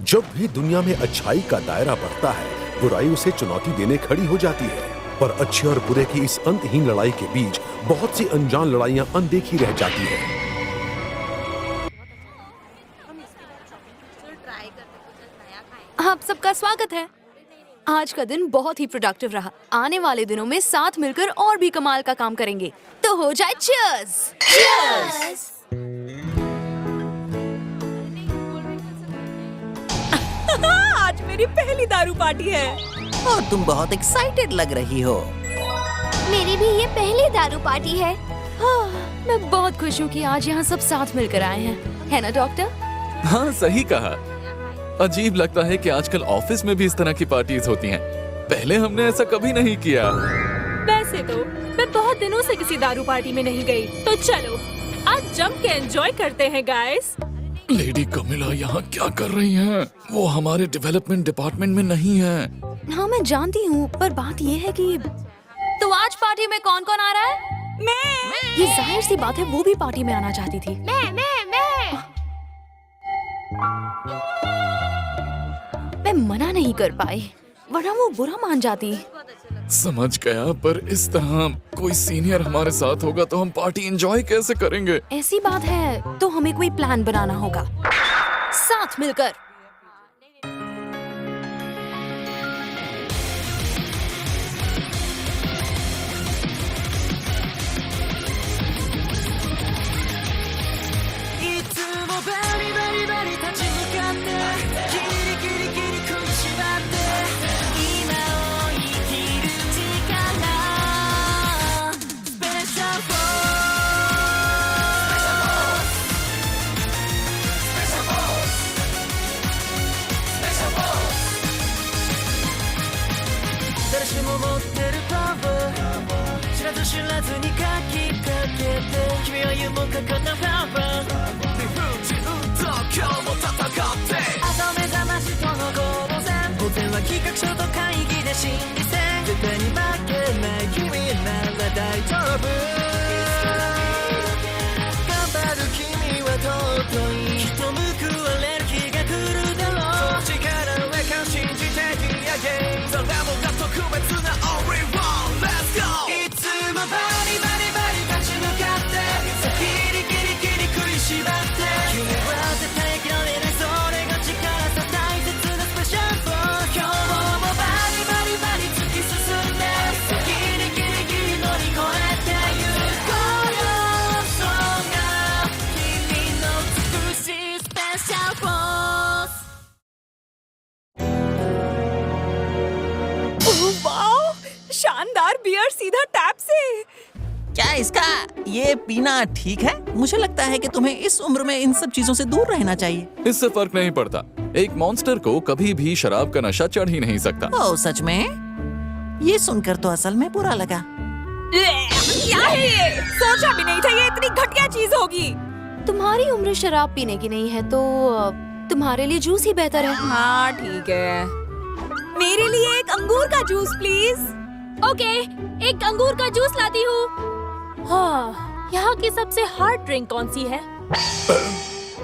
जब भी दुनिया में अच्छाई का दायरा बढ़ता है, बुराई उसे चुनौती देने खड़ी हो जाती है। पर अच्छे और बुरे की इस अंतहीन लड़ाई के बीच बहुत सी अनजान लड़ाइयां अनदेखी रह जाती है। आप सबका स्वागत है। आज का दिन बहुत ही प्रोडक्टिव रहा। आने वाले दिनों में साथ मिलकर और भी कमाल का काम करेंगे। तो हो जाए चीयर्स! चीयर्स! आज मेरी पहली दारू पार्टी है और तुम बहुत एक्साइटेड लग रही हो। मेरी भी ये पहली दारू पार्टी है। हाँ, मैं बहुत खुश हूँ कि आज यहाँ सब साथ मिलकर आए हैं, है ना डॉक्टर? हाँ, सही कहा। अजीब लगता है कि आजकल ऑफिस में भी इस तरह की पार्टीज होती हैं। पहले हमने ऐसा कभी नहीं किया। वैसे तो मैं बहुत दिनों से किसी दारू पार्टी में नहीं गई, तो चलो आज जम के एंजॉय करते हैं गाइस। लेडी कमिला यहाँ क्या कर रही हैं? वो हमारे डेवलपमेंट डिपार्टमेंट में नहीं है। हाँ, मैं जानती हूँ, पर बात ये है कि तो आज पार्टी में कौन कौन आ रहा है? मैं ये जाहिर सी बात है, वो भी पार्टी में आना चाहती थी। मैं मना नहीं कर पाई, वरना वो बुरा मान जाती। समझ गया, पर इस तरह कोई सीनियर हमारे साथ होगा तो हम पार्टी एंजॉय कैसे करेंगे? ऐसी बात है तो हमें कोई प्लान बनाना होगा साथ मिलकर। शानदार बियर सीधा टैप से। क्या इसका ये पीना ठीक है? मुझे लगता है कि तुम्हें इस उम्र में इन सब चीजों से दूर रहना चाहिए। इससे फर्क नहीं पड़ता। एक मॉन्स्टर को कभी भी शराब का नशा चढ़ ही नहीं सकता। ओह सच में? ये सुनकर तो असल में बुरा लगा। क्या है ये? सोचा भी नहीं था ये इतनी घटिया चीज होगी। तुम्हारी उम्र शराब पीने की नहीं है तो तुम्हारे लिए जूस ही बेहतर है। हाँ ठीक है। मेरे लिए एक अंगूर का जूस प्लीज। ओके, एक अंगूर का जूस लाती हूँ। हाँ, यहाँ की सबसे हार्ड ड्रिंक कौन सी है?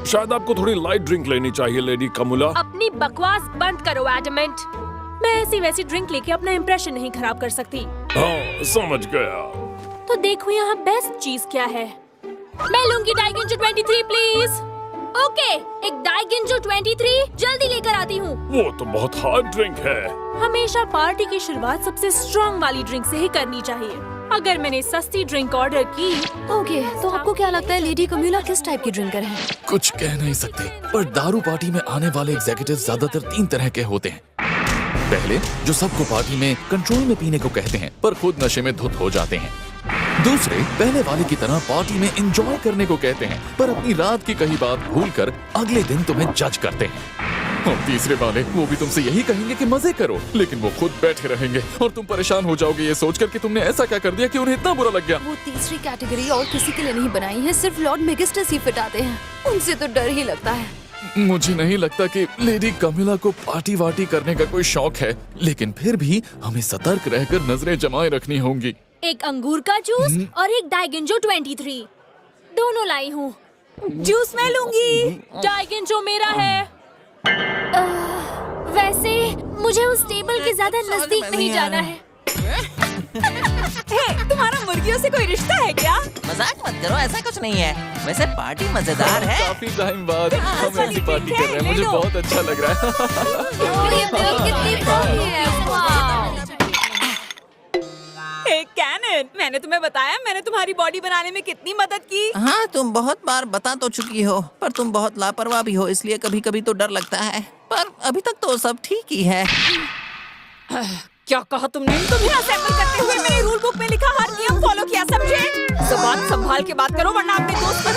शायद आपको थोड़ी लाइट ड्रिंक लेनी चाहिए लेडी कमुला। अपनी बकवास बंद करो एडमेंट। मैं ऐसी वैसी ड्रिंक लेके अपना इम्प्रेशन नहीं खराब कर सकती। हाँ, समझ गया। तो देखो यहाँ बेस्ट चीज क्या है। मैं लूंगी डाइगिंजो 23 प्लीज। ओके, एक डाइगिंजो 23 जल्दी लेकर आती हूँ। वो तो बहुत हार्ड ड्रिंक है। हमेशा पार्टी की शुरुआत सबसे स्ट्रॉन्ग वाली ड्रिंक से ही करनी चाहिए। अगर मैंने सस्ती ड्रिंक ऑर्डर की। ओके, तो आपको क्या लगता है लेडी कमिला किस टाइप की ड्रिंकर है? कुछ कह नहीं सकते, पर दारू पार्टी में आने वाले एग्जीक्यूटिव ज्यादातर 3 तरह के होते हैं। पहले, जो सबको पार्टी में कंट्रोल में पीने को कहते हैं, पर खुद नशे में धुत हो जाते हैं। दूसरे, पहले वाले की तरह पार्टी में एंजॉय करने को कहते हैं, पर अपनी रात की कही बात भूलकर अगले दिन तुम्हें जज करते हैं। और तीसरे वाले, वो भी तुमसे यही कहेंगे कि मजे करो, लेकिन वो खुद बैठे रहेंगे और तुम परेशान हो जाओगे ये सोचकर कि तुमने ऐसा क्या कर दिया कि उन्हें इतना बुरा लग गया। वो तीसरी कैटेगरी और किसी के लिए नहीं बनाई है, सिर्फ लॉर्ड मेगिस्टस ही फिट आते हैं। उनसे तो डर ही लगता है। मुझे नहीं लगता कि लेडी कमिला को पार्टी वार्टी करने का कोई शौक है, लेकिन फिर भी हमें सतर्क रहकर नजरें जमाए रखनी होंगी। एक अंगूर का जूस और एक डाइगिंजो 23 दोनों लाई हूँ। जूस मैं लूंगी। डाइगिंजो मेरा है। ज्यादा नजदीक में नहीं नहीं आ जाना रहा है। तुम्हारा मुर्गियों से कोई रिश्ता है क्या? मजाक मत करो, ऐसा कुछ नहीं है। वैसे पार्टी मजेदार है। काफी टाइम बाद हम ऐसी पार्टी कर रहे हैं, मुझे बहुत अच्छा लग रहा है। ये बिल कितनी प्यारी है, वाव। हे कैनन, मैंने तुम्हें बताया मैंने तुम्हारी बॉडी बनाने में कितनी मदद की। हाँ, तुम बहुत बार बता तो चुकी हो, पर तुम बहुत लापरवाह भी हो, इसलिए कभी कभी तो डर लगता है। पर अभी तक तो सब ठीक ही है। क्या कहा तुमने? तुम्हें असेंबल करते हुए मेरी रूल बुक में लिखा हर नियम फॉलो किया, समझे? ज़बान संभाल के बात करो वरना अपने दोस्त को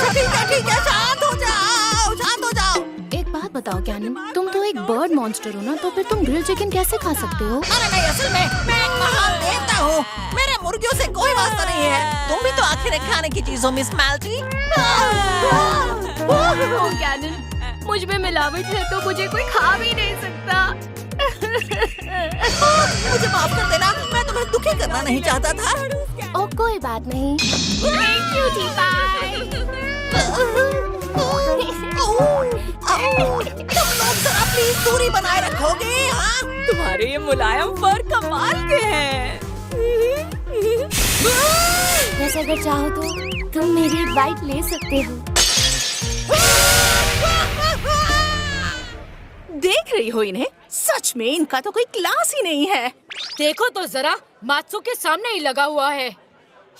ठीक है, शांत हो जाओ, शांत हो जाओ। एक बात बताओ कैनन, तुम तो एक बर्ड मॉन्स्टर हो ना, तो फिर तुम ग्रिल चिकन कैसे खा सकते हो? अरे नहीं, असल में मैं एक महान देवता हूँ। मेरे मुर्गियों से कोई वास्ता नहीं है। तुम भी तो आखिर एक खाने की चीज हो, मिस मैल्टी। ओ कैनन, मुझ में मिलावट है तो मुझे कोई खा भी नहीं सकता। मुझे माफ कर देना, मैं तुम्हें दुखी करना नहीं चाहता था। ओ कोई बात नहीं। थैंक यू तुम लोग जरा प्लीज दूरी बनाए रखोगे? हाँ? तुम्हारे ये मुलायम फर कमाल के हैं। वैसे अगर चाहो तो तुम मेरी एक बाइट ले सकते हो। देख रही हो इन्हें? सच में इनका तो कोई क्लास ही नहीं है। देखो तो जरा, मात्सु के सामने ही लगा हुआ है।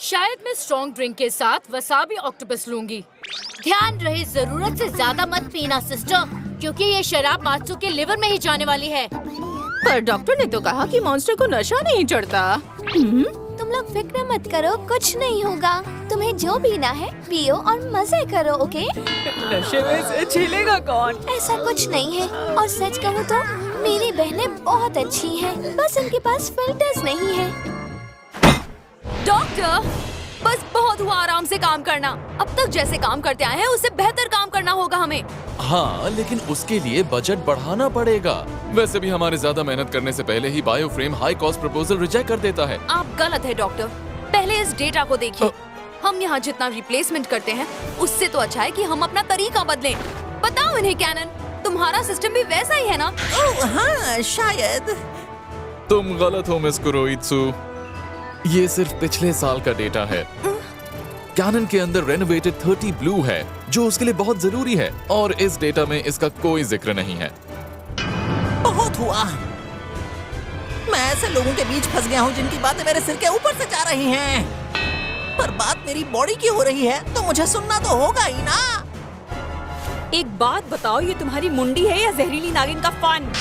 शायद मैं स्ट्रॉन्ग ड्रिंक के साथ वसाबी ऑक्टोपस लूंगी। ध्यान रहे, जरूरत से ज्यादा मत पीना सिस्टर, क्योंकि ये शराब मात्सु के लिवर में ही जाने वाली है। पर डॉक्टर ने तो कहा कि मॉन्स्टर को नशा नहीं चढ़ता। तुम लोग फिक्र मत करो, कुछ नहीं होगा। तुम्हें जो पीना है पियो और मजे करो, ओके? नशे में से झेलेगा कौन? ऐसा कुछ नहीं है, और सच कहूँ तो मेरी बहनें बहुत अच्छी हैं, बस उनके पास फिल्टर्स नहीं है। डॉक्टर, बस बहुत हुआ आराम से काम करना। अब तक जैसे काम करते आए हैं उससे बेहतर काम करना होगा हमें। हाँ, लेकिन उसके लिए बजट बढ़ाना पड़ेगा। वैसे भी हमारे ज्यादा मेहनत करने से पहले ही बायोफ्रेम हाई कॉस्ट प्रपोजल रिजेक्ट कर देता है। आप गलत है डॉक्टर, पहले इस डेटा को देखिए। हम यहाँ जितना रिप्लेसमेंट करते हैं उससे तो अच्छा है कि हम अपना तरीका बदलें। बताओ इन्हें कैनन, तुम्हारा सिस्टम भी वैसा ही है ना? ओह हाँ, शायद। तुम गलत हो मिस कुरोइत्सु, ये सिर्फ पिछले साल का डेटा है। कैनन के अंदर रेनोवेटेड 30 ब्लू है, जो उसके लिए बहुत जरूरी है, और इस डेटा में इसका कोई जिक्र नहीं है। बहुत हुआ। मैं ऐसे लोगों के बीच फंस गया हूँ जिनकी बातें मेरे सिर के ऊपर से जा रही हैं। पर बात मेरी बॉडी की हो रही है तो मुझे सुनना तो होगा ही ना। एक बात बताओ, ये तुम्हारी मुंडी है या जहरीली नागिन का फन?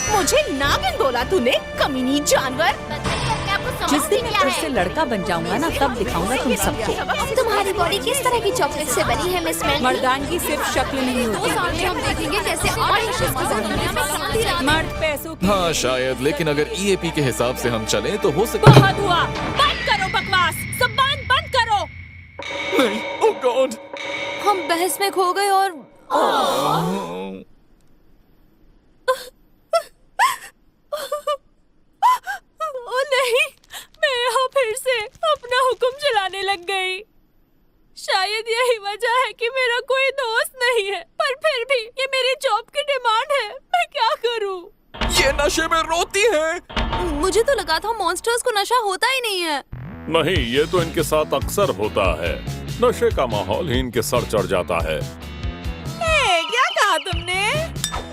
मुझे नागिन बोला तूने, कमीनी जानवर। जिस दिन मैं फिर से लड़का बन जाऊंगा ना, तब दिखाऊंगा तुम सबको। तुम्हारी बॉडी किस तरह की चॉकलेट से बनी है मिस मैन? मर्दानगी सिर्फ शक्ल नहीं होती। सामने हम देखेंगे कैसे आयुष्मान की दुनिया में शांति लाने। मर्द पैसों की। हाँ शायद, लेकिन अगर EAP के हिसाब से हम चलें तो हो सकता बहुत हुआ, बंद करो बकवास, ज़बान बंद करो। नहीं। ओह गॉड, हम बहस में खो गए और ओ नहीं, मैं यहाँ फिर से अपना हुक्म चलाने लग गई। शायद यही वजह है कि मेरा कोई दोस्त नहीं है, पर फिर भी ये मेरी जॉब की डिमांड है। मैं क्या करूँ? ये नशे में रोती है। मुझे तो लगा था मॉन्स्टर्स को नशा होता ही नहीं है। नहीं, ये तो इनके साथ अक्सर होता है। नशे का माहौल ही इनके सर चढ़ जाता है। क्या कहा तुमने?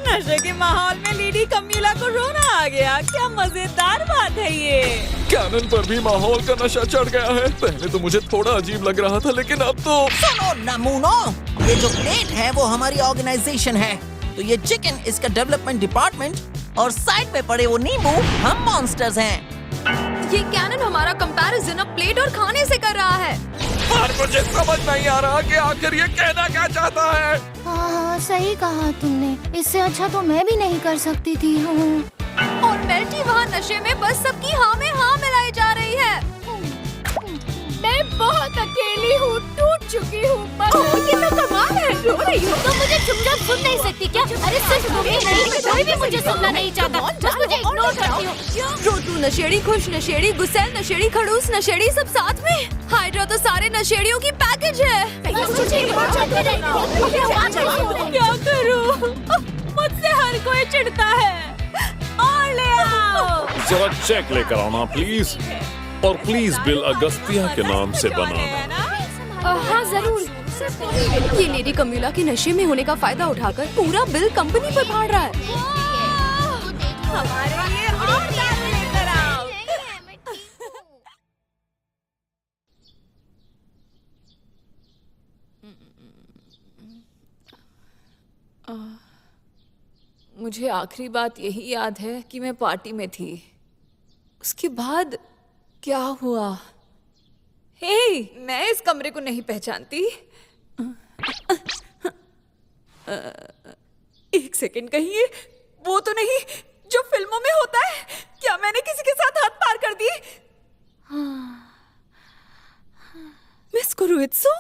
नशे के माहौल में लेडी कमीला को रोना आ गया? क्या मजेदार बात है ये। कैनन पर भी माहौल का नशा चढ़ गया है। पहले तो मुझे थोड़ा अजीब लग रहा था, लेकिन अब तो सुनो नमूनो, ये जो प्लेट है वो हमारी ऑर्गेनाइजेशन है, तो ये चिकन इसका डेवलपमेंट डिपार्टमेंट, और साइड में पड़े वो नींबू हम मॉन्स्टर्स हैं। ये कैनन हमारा कंपैरिजन अब प्लेट और खाने से कर रहा है। पर मुझे समझ नहीं आ रहा कि आखिर ये कहना क्या चाहता है। हाँ, सही कहा तुमने। इससे अच्छा तो मैं भी नहीं कर सकती थी। और मेल्टी वहाँ नशे में बस सबकी हाँ में हाँ मिलाई जा रही है। मैं बहुत अकेली हूँ, टूट चुकी हूँ। ये तो कमाल है, रो रही हो। तो मुझे चुपचाप सुन नहीं सकती क्या? अरे सिर्फ तुम ही नहीं, कोई भी मुझे सुनना नहीं चाहता, बस मुझे इग्नोर करती हो। रोटू नशेड़ी, खुश नशेड़ी, गुस्सैल नशेड़ी, खड़ूस नशेड़ी, सब साथ में। हाइड्रा तो सारे नशेड़ियों की पैकेज है। बस मुझे इग्नोर करते रहती क्या करूं? मुझसे हर कोई चिढ़ता है। और ले आओ। जरा चेक लेकर आना प्लीज, और प्लीज बिल अगस्तिया के नाम से बनाना। हाँ जरूर। ये लेडी कम्युला के नशे में होने का फायदा उठाकर पूरा बिल कंपनी पर फाड़ रहा है। हमारे लिए और दारू लेकर आओ। मुझे आखिरी बात यही याद है कि मैं पार्टी में थी। उसके बाद क्या हुआ? हे, मैं इस कमरे को नहीं पहचानती। एक सेकंड, कहीं ये वो तो नहीं जो फिल्मों में होता है? क्या मैंने किसी के साथ हाथ पार कर दिए? मिस कुरुइत्सु?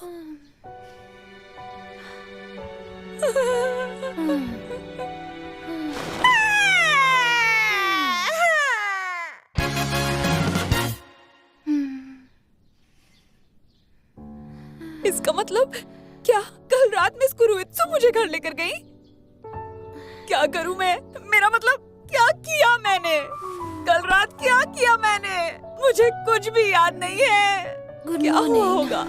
इसका मतलब क्या कल रात मिस कुरुइत्सु मुझे घर लेकर गई? क्या करूं मैं? मेरा मतलब क्या किया मैंने? कल रात क्या किया मैंने? मुझे कुछ भी याद नहीं है। क्या हुआ होगा?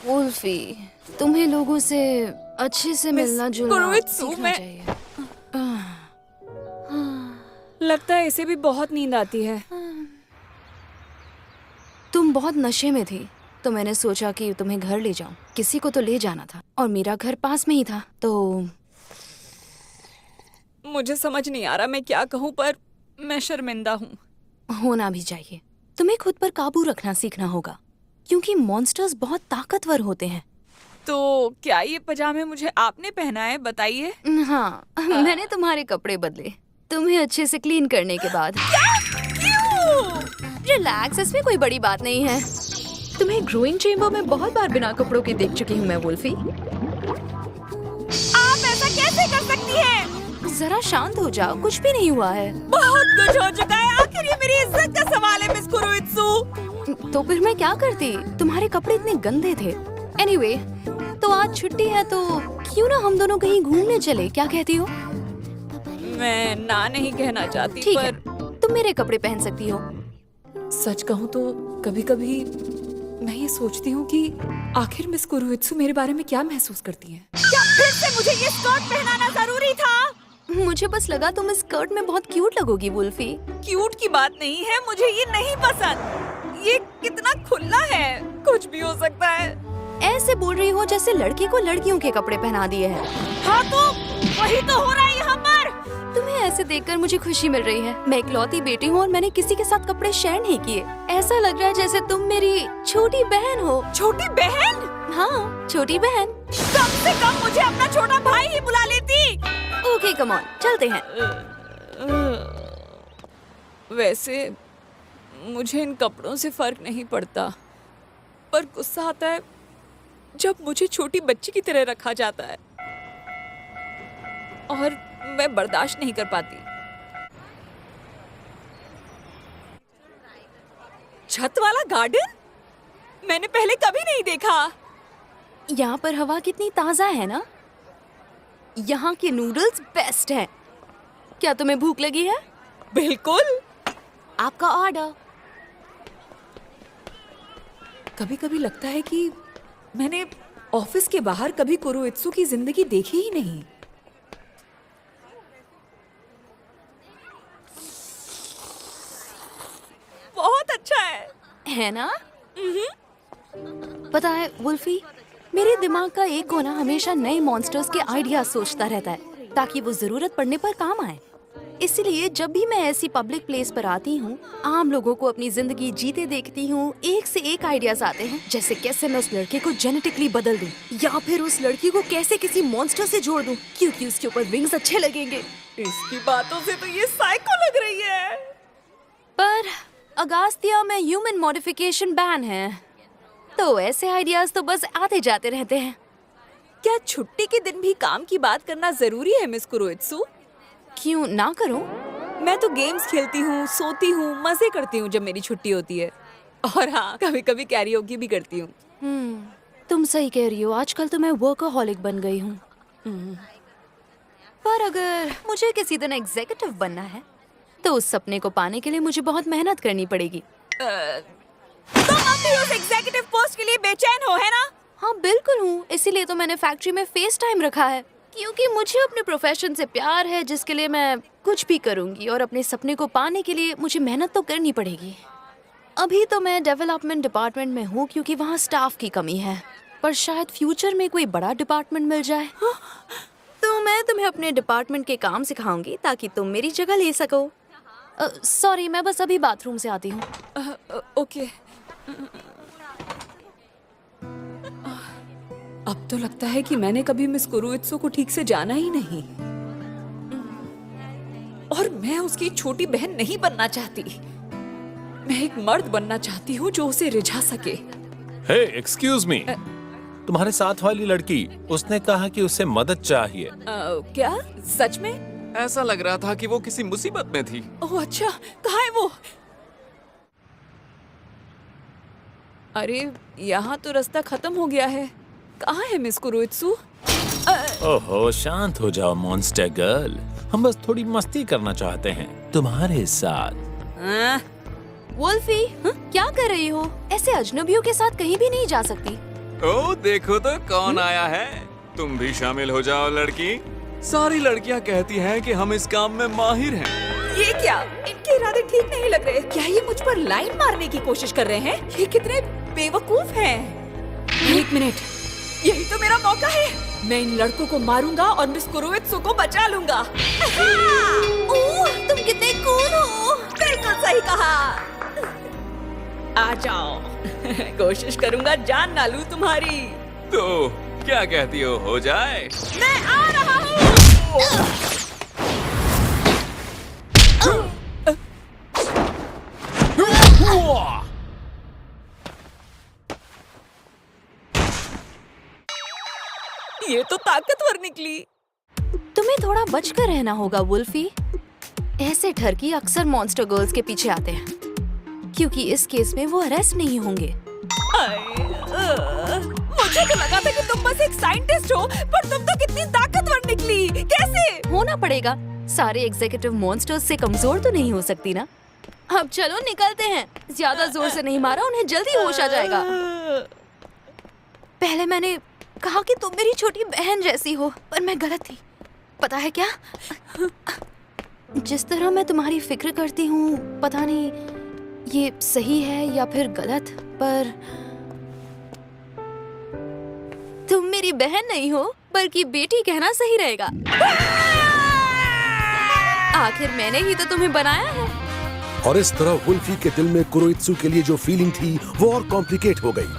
वुल्फी, तुम्हें लोगों से अच्छे से मिलना जुलना कुरुइत्सु, सीखना चाहिए। लगता है इसे भी बहुत नींद आती है। तुम बहुत नशे में थी तो मैंने सोचा कि तुम्हें घर ले जाऊं। किसी को तो ले जाना था और मेरा घर पास में ही था, तो मुझे समझ नहीं आ रहा मैं क्या कहूँ, पर मैं शर्मिंदा हूँ। होना भी चाहिए। तुम्हें खुद पर काबू रखना सीखना होगा, क्योंकि मॉन्स्टर्स बहुत ताकतवर होते हैं। तो क्या ये पजामे मुझे आपने पहना है? बताइए। हाँ, मैंने तुम्हारे कपड़े बदले तुम्हें अच्छे से क्लीन करने के बाद। रिलैक्स, इसमें कोई बड़ी बात नहीं है। तुम्हें ग्रोइंग चेम्बर में बहुत बार बिना कपड़ों के देख चुकी हूँ मैं वुल्फी। आप ऐसा कैसे कर सकती हैं? जरा शांत हो जाओ, कुछ भी नहीं हुआ है। बहुत कुछ हो चुका है। आखिर ये मेरी इज्जत का सवाल है मिस कुरुइत्सु। तो फिर मैं क्या करती? तुम्हारे कपड़े इतने गंदे थे। एनीवे, तो आज छुट्टी है तो क्यों ना हम दोनों कहीं घूमने चले, क्या कहती हो? मैं ना नहीं कहना चाहती, ठीक पर है, तुम मेरे कपड़े पहन सकती हो। सच कहूँ तो कभी-कभी मैं ये सोचती हूँ कि आखिर मिस कुरुइत्सु मेरे बारे में क्या महसूस करती हैं। क्या फिर से मुझे ये स्कर्ट पहनाना जरूरी था? मुझे बस लगा तुम इस स्कर्ट में बहुत क्यूट लगोगी वुल्फी। क्यूट की बात नहीं है, मुझे ये नहीं पसंद। ये कितना खुला है, कुछ भी हो सकता है। ऐसे बोल रही हो जैसे लड़की को लड़कियों के कपड़े पहना दिए हैं। हाँ तो वही तो हो रहा है यहाँ पर। तुम्हें ऐसे देखकर मुझे खुशी मिल रही है। मैं इकलौती बेटी हूँ और मैंने किसी के साथ कपड़े शेयर नहीं किए। ऐसा लग रहा है जैसे तुम मेरी छोटी बहन हो। छोटी बहन? हाँ, छोटी बहन। कम से कम मुझे अपना छोटा भाई ही बुला लेती। ओके, कम ऑन, चलते हैं। वैसे मुझे इन कपड़ों से फर्क नहीं पड़ता, पर गुस्सा आता है जब मुझे छोटी बच्ची की तरह रखा जाता है, और मैं बर्दाश्त नहीं कर पाती। छत वाला गार्डन मैंने पहले कभी नहीं देखा। यहाँ पर हवा कितनी ताज़ा है ना। यहाँ के नूडल्स बेस्ट हैं। क्या तुम्हें भूख लगी है? बिल्कुल। आपका ऑर्डर। कभी कभी लगता है कि मैंने ऑफिस के बाहर कभी कुरुइत्सु की जिंदगी देखी ही नहीं। बहुत अच्छा है ना? पता है वुल्फी, मेरे दिमाग का एक कोना हमेशा नए मॉन्स्टर्स के आइडिया सोचता रहता है ताकि वो जरूरत पड़ने पर काम आए। इसलिए जब भी मैं ऐसी पब्लिक प्लेस पर आती हूँ, आम लोगों को अपनी जिंदगी जीते देखती हूँ, एक से एक आइडियाज आते हैं। जैसे कैसे मैं उस लड़के को जेनेटिकली बदल दूं, या फिर उस लड़की को कैसे किसी मॉन्स्टर से जोड़ दूं, क्योंकि उसके ऊपर विंग्स अच्छे लगेंगे। इसकी बातों से तो ये साइको लग रही है। पर अगास्तिया में ह्यूमन मॉडिफिकेशन बैन है, तो ऐसे आइडियाज तो बस आते जाते रहते हैं। क्या छुट्टी के दिन भी काम की बात करना जरूरी है मिस कुरुइत्सु? क्यों ना करूं? मैं तो गेम्स खेलती हूँ, सोती हूँ, मजे करती हूँ जब मेरी छुट्टी होती है। और हाँ, कभी कभी कैरियोकी भी करती हूँ। तुम सही कह रही हो। आजकल तो मैं वर्कaholic बन गई हूँ। पर अगर मुझे किसी दिन एग्जीक्यूटिव बनना है तो उस सपने को पाने के लिए मुझे बहुत मेहनत करनी पड़ेगी। तुम अब भी उस एग्जीक्यूटिव पोस्ट के लिए बेचैन हो, है ना? हाँ बिल्कुल हूँ, इसीलिए तो मैंने फैक्ट्री में फेस टाइम रखा है, क्योंकि मुझे अपने प्रोफेशन से प्यार है जिसके लिए मैं कुछ भी करूँगी, और अपने सपने को पाने के लिए मुझे मेहनत तो करनी पड़ेगी। अभी तो मैं डेवलपमेंट डिपार्टमेंट में हूँ क्योंकि वहाँ स्टाफ की कमी है, पर शायद फ्यूचर में कोई बड़ा डिपार्टमेंट मिल जाए तो मैं तुम्हें अपने डिपार्टमेंट के काम सिखाऊंगी ताकि तुम मेरी जगह ले सको। सॉरी, मैं बस अभी बाथरूम से आती हूँ। ओके। अब तो लगता है कि मैंने कभी मिस कुरुइत्सु को ठीक से जाना ही नहीं, और मैं उसकी छोटी बहन नहीं बनना चाहती। मैं एक मर्द बनना चाहती हूँ जो उसे रिझा सके। हे, एक्सक्यूज मी, तुम्हारे साथ वाली लड़की, उसने कहा कि उसे मदद चाहिए। क्या सच में? ऐसा लग रहा था कि वो किसी मुसीबत में थी। ओह अच्छा, कहाँ है वो? अरे यहाँ तो रास्ता खत्म हो गया है। कहाँ है मिस कुरुइत्सु? ओहो, शांत हो जाओ मॉन्स्टर गर्ल, हम बस थोड़ी मस्ती करना चाहते हैं तुम्हारे साथ। वुल्फी, क्या कर रही हो? ऐसे अजनबियों के साथ कहीं भी नहीं जा सकती। ओ देखो तो कौन आया है। तुम भी शामिल हो जाओ लड़की। सारी लड़कियां कहती हैं कि हम इस काम में माहिर हैं। ये क्या? इनके इरादे ठीक नहीं लग रहे। क्या ये मुझ पर लाइन मारने की कोशिश कर रहे हैं? ये कितने बेवकूफ हैं। एक मिनट, यही तो मेरा मौका है। मैं इन लड़कों को मारूंगा और मिस कुरुइत्सु को बचा लूंगा। ओह, तुम कितने कूल हो। बिल्कुल सही कहा। आ जाओ। कोशिश करूंगा जान ना लूं तुम्हारी। तो क्या कहती हो जाए? मैं आ रहा हूँ। ये तो ताकतवर निकली। तुम्हें थोड़ा बचकर रहना होगा वुल्फी। ऐसे ठरकी अक्सर मॉन्स्टर गर्ल्स के पीछे आते हैं, क्योंकि इस केस में वो अरेस्ट नहीं होंगे। मुझे तो लगा था कि तुम बस एक साइंटिस्ट हो, पर तुम तो कितनी ताकतवर निकली। कैसे? होना पड़ेगा, सारे एग्जीक्यूटिव मॉन्स्टर्स से कमजोर तो नहीं हो सकती ना। अब चलो निकलते हैं। ज्यादा जोर से नहीं मारा, उन्हें जल्दी होश आ जाएगा। पहले मैंने कहा कि तुम मेरी छोटी बहन जैसी हो, पर मैं गलत थी। पता है क्या, जिस तरह मैं तुम्हारी फिक्र करती हूँ, पता नहीं ये सही है या फिर गलत, पर तुम मेरी बहन नहीं हो बल्कि बेटी कहना सही रहेगा। आखिर मैंने ही तो तुम्हें बनाया है। और इस तरह वुल्फी के दिल में कुरुइत्सु के लिए जो फीलिंग थी वो और कॉम्प्लिकेट हो गई।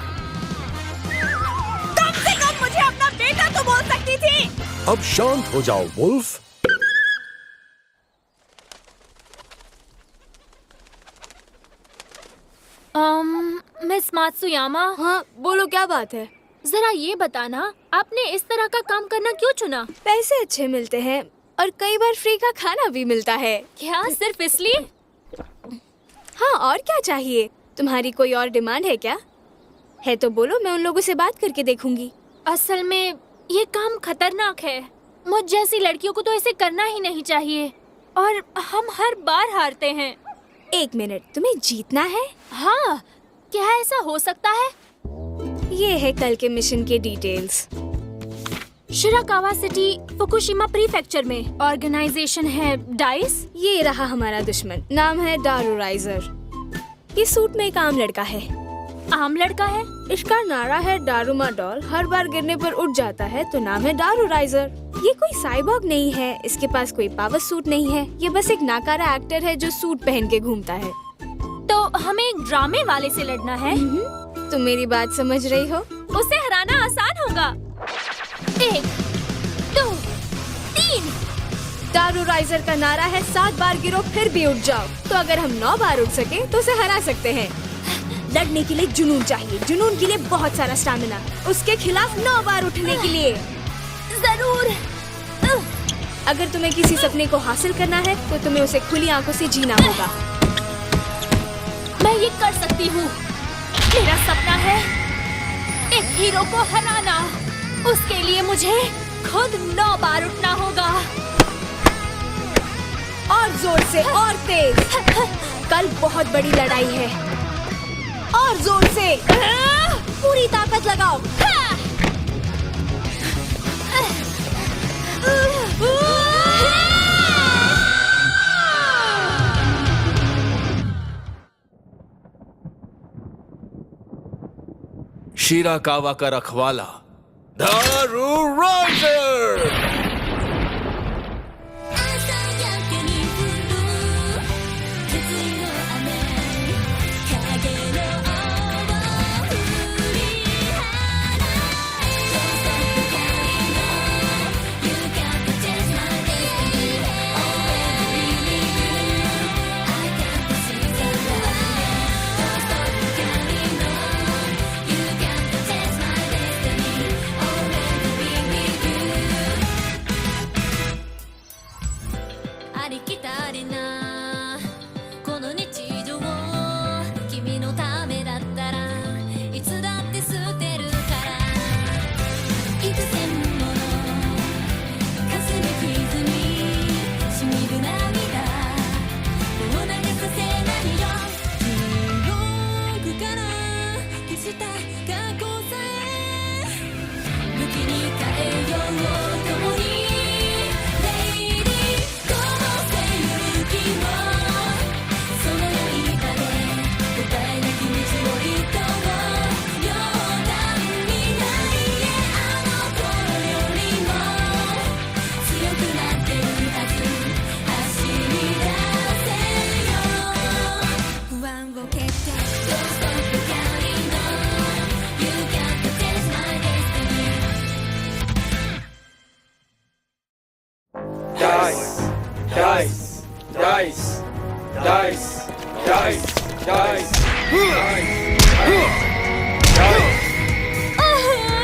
कम से कम मुझे अपना बेटा तो बोल सकती थी। अब शांत हो जाओ वुल्फ। Miss Matsuyama. हाँ बोलो, क्या बात है? जरा ये बताना, आपने इस तरह का काम करना क्यों चुना? पैसे अच्छे मिलते हैं और कई बार फ्री का खाना भी मिलता है। क्या सिर्फ इसलिए? हाँ, और क्या चाहिए? तुम्हारी कोई और डिमांड है क्या? है तो बोलो, मैं उन लोगों से बात करके देखूंगी। असल में ये काम खतरनाक है। मुझ जैसी लड़कियों को तो ऐसे करना ही नहीं चाहिए, और हम हर बार हारते हैं। एक मिनट, तुम्हें जीतना है? हाँ, क्या ऐसा हो सकता है? ये है कल के मिशन के details. Shirakawa city, Fukushima prefecture में। ऑर्गेनाइजेशन है डाइस। ये रहा हमारा दुश्मन, नाम है दारू राइजर। ये सूट में एक आम लड़का है। आम लड़का है? इसका नारा है दारूमा डॉल, हर बार गिरने पर उठ जाता है, तो नाम है दारू राइजर। ये कोई साइबॉर्ग नहीं है, इसके पास कोई पावर सूट नहीं है। ये बस एक नाकारा एक्टर है जो सूट पहन के घूमता है। तो हमें एक ड्रामे वाले से लड़ना है। तुम मेरी बात समझ रही हो? उसे हराना आसान होगा। 1, 2, 3। दारू राइजर का नारा है 7 बार गिरो फिर भी उठ जाओ। तो अगर हम 9 बार उठ सके तो उसे हरा सकते हैं। लड़ने के लिए जुनून चाहिए, जुनून के लिए बहुत सारा स्टैमिना, उसके खिलाफ 9 बार उठने के लिए। जरूर। अगर तुम्हें किसी सपने को हासिल करना है तो तुम्हें उसे खुली आंखों से जीना होगा। मैं ये कर सकती हूँ। मेरा सपना है एक हीरो को हराना। उसके लिए मुझे खुद 9 बार उठना होगा। जोर से और तेज। कल बहुत बड़ी लड़ाई है। और जोर से, पूरी ताकत लगाओ। शिराकावा का रखवाला दारू राइजर।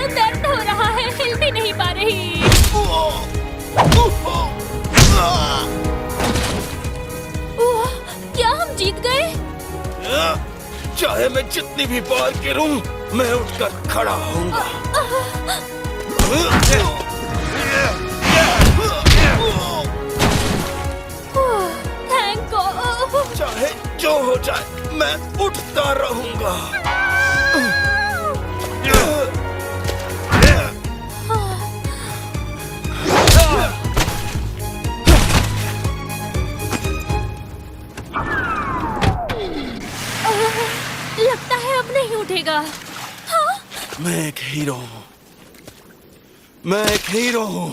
दर्द हो रहा है, हिल भी नहीं पा रही। क्या हम जीत गए? चाहे मैं जितनी भी बार गिरूं, मैं उठकर खड़ा होऊंगा। Thank God. चाहे जो हो जाए, मैं उठता रहूंगा। लगता है अब नहीं उठेगा। मैं एक हीरो हूँ। मैं एक हीरो हूँ।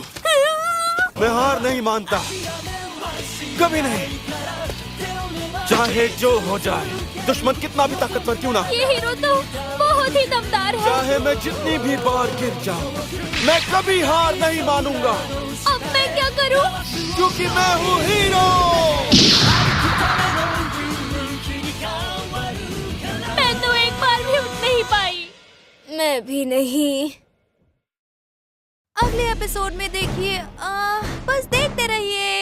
मैं हार नहीं मानता, कभी नहीं। चाहे जो हो जाए, दुश्मन कितना भी ताकतवर क्यों ना। ये हीरो तो बहुत ही दमदार है। चाहे मैं जितनी भी बार गिर जाऊं, मैं कभी हार नहीं मानूंगा। अब मैं क्या करूं? क्योंकि मैं हूँ हीरो। मैं तो एक बार भी उठ नहीं पाई। मैं भी नहीं। अगले एपिसोड में देखिए, बस देखते रहिए।